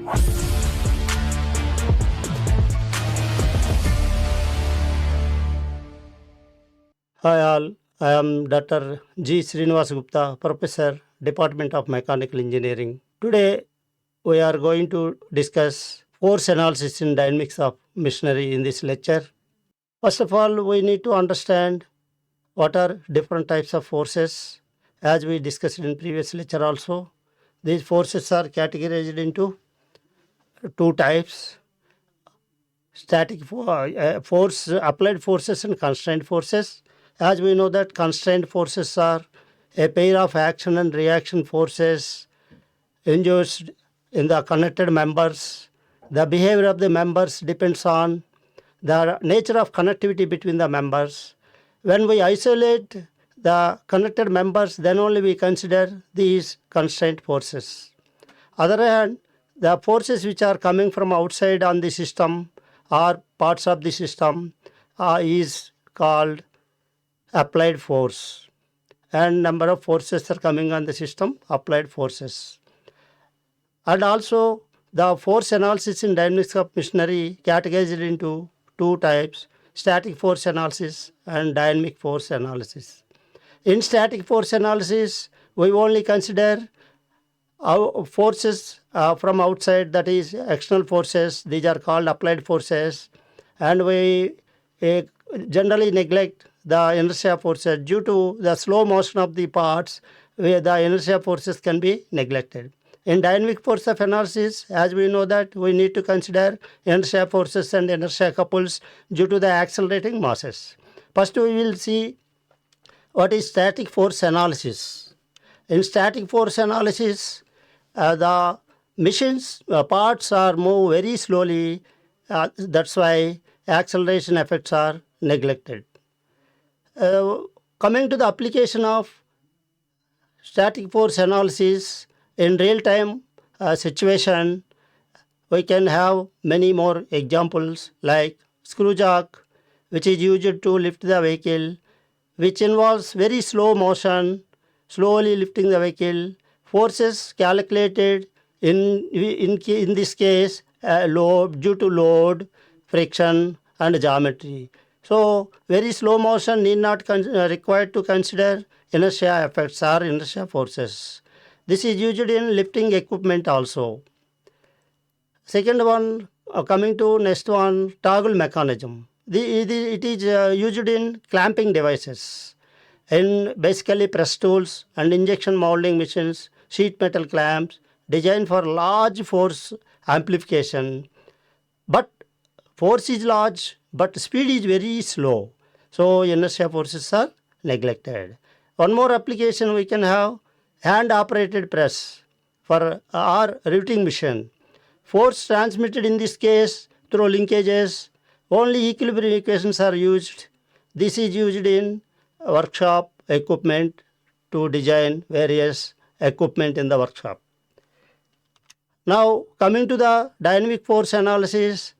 Hi all, I am Dr. G. Srinivasa Gupta, Professor, Department of Mechanical Engineering. Today we are going to discuss force analysis in dynamics of machinery in this lecture. First of all, we need to understand what are different types of forces. As we discussed in previous lecture also, these forces are categorized into two types: static force, applied forces and constrained forces. As we know that constrained forces are a pair of action and reaction forces induced in the connected members. The behavior of the members depends on the nature of connectivity between the members. When we isolate the connected members, then only we consider these constraint forces. Other hand, the forces which are coming from outside on the system or parts of the system is called applied force, and number of forces are coming on the system, applied forces. And also the force analysis in dynamics of machinery categorized into two types: static force analysis and dynamic force analysis. In static force analysis, we only consider forces from outside, that is external forces. These are called applied forces, and we generally neglect the inertia forces. Due to the slow motion of the parts, the inertia forces can be neglected. In dynamic force of analysis, as we know that we need to consider inertia forces and inertia couples due to the accelerating masses. First we will see what is static force analysis. In static force analysis, the machines parts are move very slowly. That's why acceleration effects are neglected. Coming to the application of static force analysis in real time situation, we can have many more examples like screw jack, which is used to lift the vehicle, which involves very slow motion, slowly lifting the vehicle. Forces calculated in this case load, due to load, friction and geometry. So very slow motion need not required to consider inertia effects or inertia forces. This is used in lifting equipment also. Second one, coming to next one, toggle mechanism. It is used in clamping devices, in basically press tools and injection molding machines, sheet metal clamps, designed for large force amplification. But force is large, but speed is very slow. So inertia forces are neglected. One more application we can have: hand operated press for our riveting machine. Force transmitted in this case through linkages. Only equilibrium equations are used. This is used in workshop equipment to design various equipment in the workshop. Now coming to the dynamic force analysis,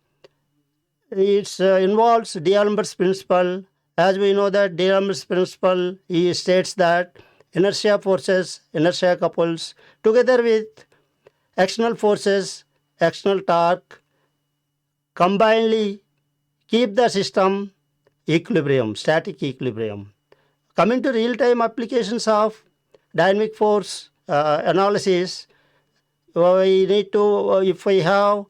it involves D'Alembert's principle. As we know that D'Alembert's principle, he states that inertia forces, inertia couples together with external forces, external torque, combinedly keep the system equilibrium, static equilibrium. Coming to real-time applications of dynamic force analysis, we need to, if we have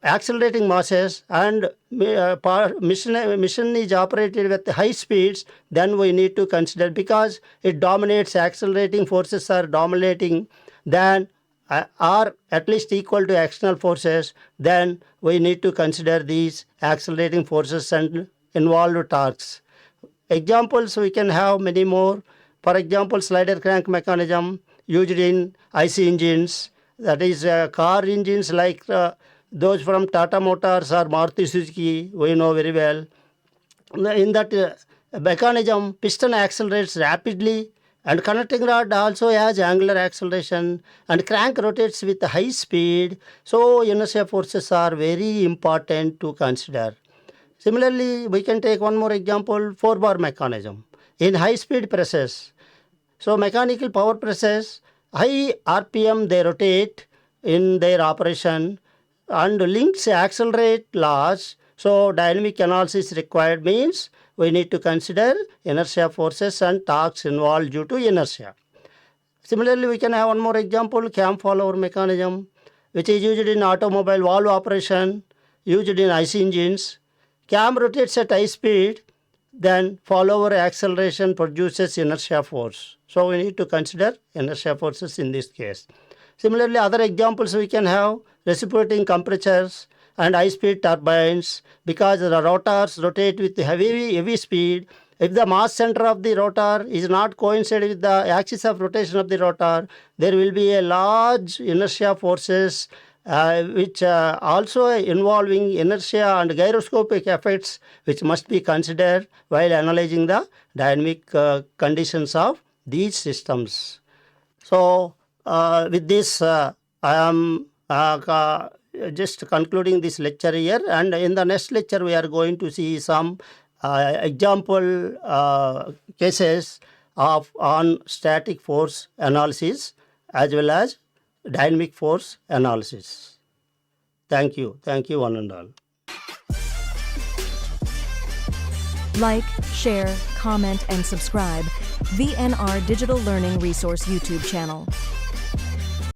accelerating masses and mission is operated with high speeds, then we need to consider, because it dominates, accelerating forces are dominating, then are at least equal to external forces, then we need to consider these accelerating forces and involved torques. Examples we can have many more. For example, slider crank mechanism used in IC engines, that is car engines like those from Tata Motors or Maruti Suzuki, we know very well. In that mechanism, piston accelerates rapidly, and connecting rod also has angular acceleration, and crank rotates with high speed. So inertia forces are very important to consider. Similarly, we can take one more example, 4-bar mechanism. In high-speed presses, so mechanical power presses, high RPM they rotate in their operation, and links accelerate laws. So dynamic analysis required means we need to consider inertia forces and torques involved due to inertia. Similarly, we can have one more example, cam follower mechanism, which is used in automobile valve operation, used in IC engines. Cam rotates at high speed, then follower acceleration produces inertia force. So we need to consider inertia forces in this case. Similarly, other examples we can have reciprocating compressors and high-speed turbines, because the rotors rotate with heavy speed. If the mass center of the rotor is not coinciding with the axis of rotation of the rotor, there will be a large inertia forces which also involving inertia and gyroscopic effects, which must be considered while analyzing the dynamic conditions of these systems. So with this, I am just concluding this lecture here, and in the next lecture we are going to see some example cases on static force analysis as well as dynamic force analysis. Thank you one and all. Like, share, comment, and subscribe VNR Digital Learning Resource YouTube channel.